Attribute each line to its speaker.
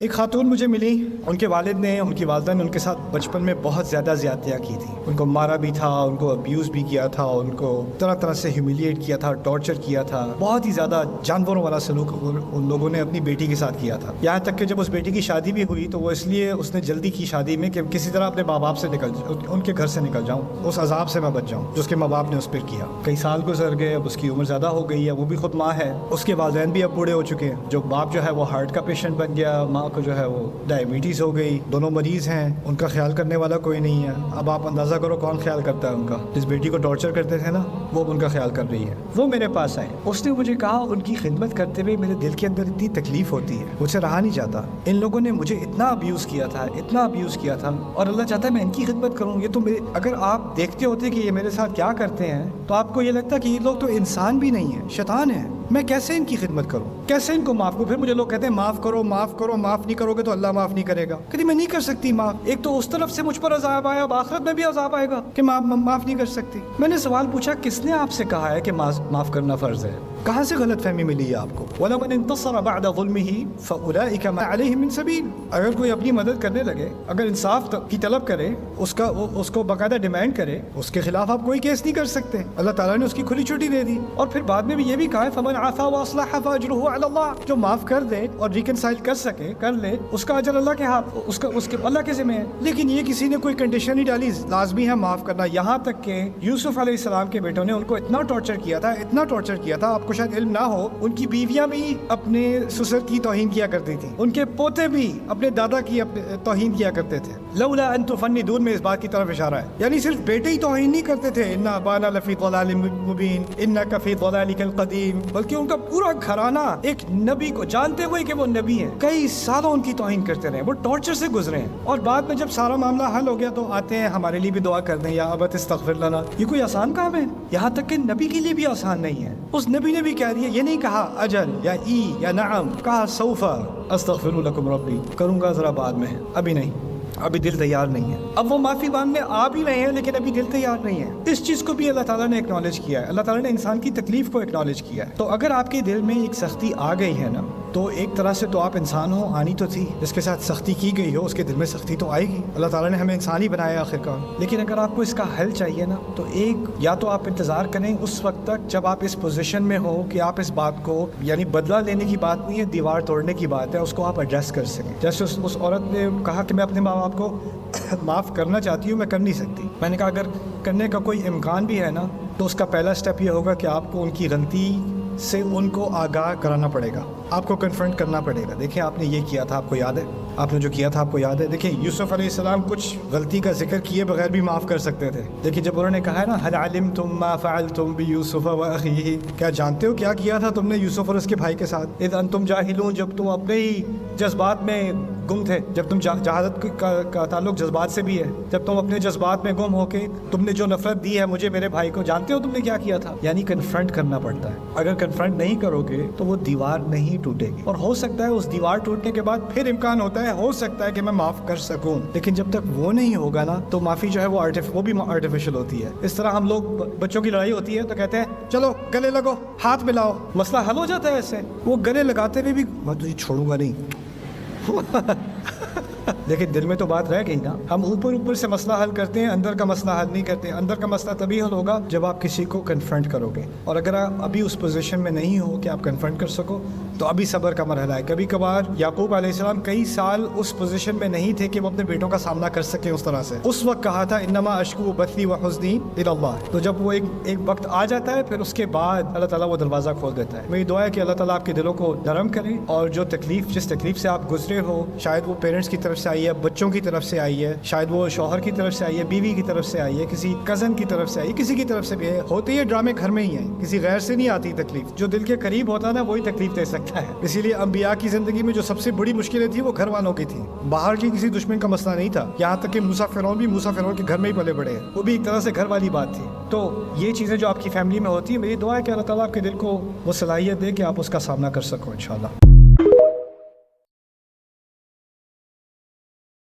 Speaker 1: ایک خاتون مجھے ملی، ان کے والد نے، ان کی والدہ نے ان کے ساتھ بچپن میں بہت زیادہ زیادتیاں کی تھیں. ان کو مارا بھی تھا، ان کو ابیوز بھی کیا تھا، ان کو طرح طرح سے ہیومیلیٹ کیا تھا، ٹارچر کیا تھا. بہت ہی زیادہ جانوروں والا سلوک ان لوگوں نے اپنی بیٹی کے ساتھ کیا تھا. یہاں تک کہ جب اس بیٹی کی شادی بھی ہوئی تو وہ اس لیے اس نے جلدی کی شادی میں کہ کسی طرح اپنے ماں باپ سے ان کے گھر سے نکل جاؤں، اس عذاب سے میں بچ جاؤں جو اس کے ماں باپ نے اس پر کیا. کئی سال گزر گئے، اب اس کی عمر زیادہ ہو گئی ہے، وہ بھی خود ماں ہے، اس کے والدین بھی اب بوڑھے ہو چکے ہیں. جو باپ جو ہے وہ ہارٹ کا پیشنٹ بن گیا، ماں کو جو ہے وہ ڈائبٹیز ہو گئی، دونوں مریض ہیں، ان کا خیال کرنے والا کوئی نہیں ہے. اب آپ اندازہ کرو کون خیال کرتا ہے ان کا. جس بیٹی کو ٹارچر کرتے تھے نا، وہ اب ان کا خیال کر رہی ہے. وہ میرے پاس آئے، اس نے مجھے کہا ان کی خدمت کرتے ہوئے میرے دل کے اندر اتنی تکلیف ہوتی ہے، مجھ سے رہا نہیں جاتا. ان لوگوں نے مجھے اتنا ابیوز کیا تھا، اتنا ابیوز کیا تھا، اور اللہ چاہتا ہے میں ان کی خدمت کروں. یہ تو اگر آپ دیکھتے ہوتے کہ یہ میرے ساتھ کیا کرتے ہیں تو آپ کو یہ لگتا کہ یہ لوگ تو انسان بھی نہیں ہیں، شیطان ہیں. میں کیسے ان کی خدمت کروں، کیسے ان کو معاف کروں؟ پھر مجھے لوگ کہتے ہیں معاف کرو معاف کرو، معاف نہیں کرو گے تو اللہ معاف نہیں کرے گا. کہتی میں نہیں کر سکتی معاف. ایک تو اس طرف سے مجھ پر عذاب آیا، اب آخرت میں بھی عذاب آئے گا کہ معاف نہیں کر سکتی. میں نے سوال پوچھا کس نے آپ سے کہا ہے کہ معاف کرنا فرض ہے؟ کہاں سے غلط فہمی ملی ہے آپ کو؟ وَلَمَنِ انتصر بَعْدَ ظُلْمِهِ فَأُولَٰئِكَ مَا عَلَيْهِم مِّن سَبِيلٍ. اگر کوئی اپنی مدد کرنے لگے، اگر انصاف کی طلب کرے، اس کو باقاعدہ ڈیمانڈ کرے، اس کے خلاف آپ کوئی کیس نہیں کر سکتے. اللہ تعالیٰ نے اس کی کھلی چھٹی دے دی. اور پھر بعد میں بھی یہ بھی کہا ہے فَمَنْ عَفَا وَأَصْلَحَ فَأَجْرُهُ عَلَى اللَّهِ. جو معاف کر دے اور ریکنسائل کر سکے، کر لے، اس کا اجر اللہ کے ہاتھ، اس کے اللہ کے ذمہ ہے. لیکن یہ کسی نے کوئی کنڈیشن نہیں ڈالی، لازمی ہے معاف کرنا. یہاں تک کہ یوسف علیہ السلام کے بیٹوں نے ان کو اتنا ٹارچر کیا تھا، اتنا ٹارچر کیا تھا، آپ کو شاید علم نہ ہو، ان کی بیویاں بھی اپنے سسر کی توہین کیا کرتی تھیں، ان کے پوتے بھی اپنے دادا کی توہین کیا کرتے تھے. لولا ان تفندون میں اس بات کی طرف اشارہ ہے، یعنی صرف بیٹے ہی توہین نہیں کرتے تھے، ان ابانا لفی ضلال مبین انک فی ضلالک القدیم، بلکہ ان کا پورا گھرانہ ایک نبی کو جانتے ہوئے کہ وہ نبی ہیں کئی سالوں ان کی توہین کرتے رہے، وہ ٹارچر سے گزرے ہیں. اور بعد میں جب سارا معاملہ حل ہو گیا تو آتے ہیں ہمارے لیے بھی دعا کر دیں، یا ابت استغفر لنا. یہ کوئی آسان کام ہے؟ یہاں تک کہ نبی کے لیے بھی آسان نہیں ہے. اس نبی نے بھی کہہ دیا، یہ نہیں کہا اجل یا ای یا نعم، کہا سوف استغفر لکم ربی، کروں گا ذرا بعد میں، ابھی نہیں، ابھی دل تیار نہیں ہے. اب وہ معافی مانگنے آ بھی رہے ہیں لیکن ابھی دل تیار نہیں ہے. اس چیز کو بھی اللہ تعالیٰ نے اکنالج کیا ہے، اللہ تعالیٰ نے انسان کی تکلیف کو اکنالج کیا ہے. تو اگر آپ کے دل میں ایک سختی آ گئی ہے نا، تو ایک طرح سے تو آپ انسان ہو، آنی تو تھی. جس کے ساتھ سختی کی گئی ہو اس کے دل میں سختی تو آئے گی. اللہ تعالیٰ نے ہمیں انسان ہی بنایا آخر کار. لیکن اگر آپ کو اس کا حل چاہیے نا، تو یا تو آپ انتظار کریں اس وقت تک جب آپ اس پوزیشن میں ہو کہ آپ اس بات کو، یعنی بدلہ لینے کی بات نہیں ہے، دیوار توڑنے کی بات ہے، اس کو آپ ایڈریس کر سکیں. جیسے اس عورت نے کہا کہ میں اپنے ماں باپ کو معاف کرنا چاہتی ہوں، میں کر نہیں سکتی. میں نے کہا اگر کرنے کا کوئی امکان بھی ہے نا، تو اس کا پہلا سٹیپ یہ ہوگا کہ آپ کو ان کی غلطی سے ان کو آگاہ کرانا پڑے گا، آپ کو کنفرنٹ کرنا پڑے گا. دیکھیں آپ نے یہ کیا تھا، آپ کو یاد ہے، آپ نے جو کیا تھا آپ کو یاد ہے. دیکھیں یوسف علیہ السلام کچھ غلطی کا ذکر کیے بغیر بھی معاف کر سکتے تھے. دیکھیں جب انہوں نے کہا ہے نا هل علمتم ما فعلتم بيوسف واخيه، کیا جانتے ہو کیا کیا تھا تم نے یوسف اور اس کے بھائی کے ساتھ؟ اذ انتم جاہلون، جب تم اپنے ہی جذبات میں گم تھے. جب تم جہالت کا تعلق جذبات سے بھی ہے، جب تم اپنے جذبات میں گم ہو کے تم نے جو نفرت دی ہے مجھے، میرے بھائی کو، جانتے ہو تم نے کیا کیا تھا. یعنی کنفرنٹ کرنا پڑتا ہے. اگر کنفرنٹ نہیں کرو گے تو وہ دیوار نہیں ٹوٹے گی. اور ہو سکتا ہے اس دیوار ٹوٹنے کے بعد پھر امکان ہوتا ہے، ہو سکتا ہے کہ میں معاف کر سکوں، لیکن جب تک وہ نہیں ہوگا نا تو معافی جو ہے وہ بھی آرٹیفیشل ہوتی ہے. اس طرح ہم لوگ، بچوں کی لڑائی ہوتی ہے تو کہتے ہیں چلو گلے لگو، ہاتھ ملاؤ، مسئلہ حل ہو جاتا ہے. ایسے وہ گلے لگاتے ہوئے بھی میں تجھے چھوڑوں گا نہیں. لیکن دل میں تو بات رہ گئی نا. ہم اوپر سے مسئلہ حل کرتے ہیں، اندر کا مسئلہ حل نہیں کرتے. اندر کا مسئلہ تبھی حل ہوگا جب آپ کسی کو کنفرنٹ کرو گے. اور اگر آپ ابھی اس پوزیشن میں نہیں ہو کہ آپ کنفرنٹ کر سکو تو ابھی صبر کا مرحلہ ہے. کبھی کبھار یعقوب علیہ السلام کئی سال اس پوزیشن میں نہیں تھے کہ وہ اپنے بیٹوں کا سامنا کر سکیں اس طرح سے. اس وقت کہا تھا انما اشکو بثی وحزنی الی اللہ. تو جب وہ ایک وقت آ جاتا ہے پھر اس کے بعد اللہ تعالیٰ وہ دروازہ کھول دیتا ہے. میری دعا ہے کہ اللہ تعالیٰ آپ کے دلوں کو نرم کرے، اور جو جس تکلیف سے آپ گزرے ہو، شاید وہ پیرنٹس کی طرف سے آئی ہے، بچوں کی طرف سے آئی ہے، شاید وہ شوہر کی طرف سے آئی ہے، بیوی کی طرف سے آئی ہے، کسی کزن کی طرف سے آئی ہے، کسی کی طرف سے بھی ہے. ہوتے یہ ڈرامے گھر میں ہی ہیں، کسی غیر سے نہیں آتی تکلیف. جو دل کے قریب ہوتا ہے نا وہی تکلیف دے سکتا ہے. اسی لیے انبیاء کی زندگی میں جو سب سے بڑی مشکلیں تھیں وہ گھر والوں کی تھیں. باہر کی کسی دشمن کا مسئلہ نہیں تھا. یہاں تک کہ موسیٰ فرعون کے گھر میں ہی پلے بڑے ہیں، وہ بھی ایک طرح سے گھر والی بات تھی. تو یہ چیزیں جو آپ کی فیملی میں ہوتی ہیں، میری دعا ہے کہ اللہ تعالیٰ آپ کے دل کو وہ صلاحیت دے کہ آپ اس کا سامنا کر سکو انشاءاللہ.